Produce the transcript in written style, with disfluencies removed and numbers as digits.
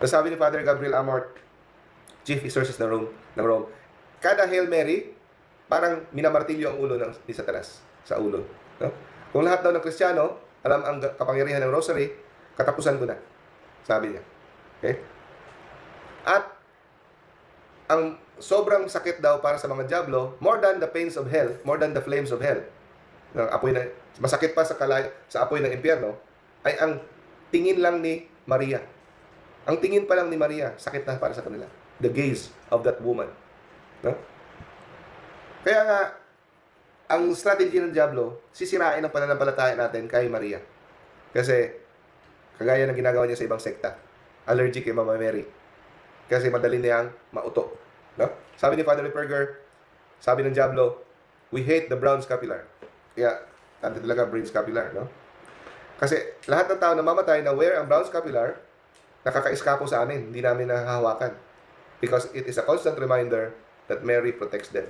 Sabi ni Father Gabriel Amort, Chief Exorcist ng Rome, kada Hail Mary, parang minamartilyo ang ulo ni Satanas sa ulo. No? Kung lahat daw ng Kristiyano, alam ang kapangyarihan ng rosary, katapusan ko na. Sabi niya. Okay? At ang sobrang sakit daw para sa mga diablo, more than the pains of hell, more than the flames of hell, apoy na, masakit pa sa apoy ng impyerno, ay ang tingin lang ni Maria. Ang tingin pa lang ni Maria, sakit na para sa kanila. The gaze of that woman. No? Kaya nga, ang strategy ng diablo, sisirain ang pananampalataya natin kay Maria. Kasi, kagaya ng ginagawa niya sa ibang sekta, allergic kay Mama Mary. Kasi madali niyang mauto. No? Sabi ni Father Ripperger, sabi ng diablo, we hate the brown scapular. Kaya, tanto talaga brain scapular. No? Kasi, lahat ng tao na mamatay na wear ang brown scapular, nakaka-eskapo sa amin, hindi namin nahahawakan. Because it is a constant reminder that Mary protects them.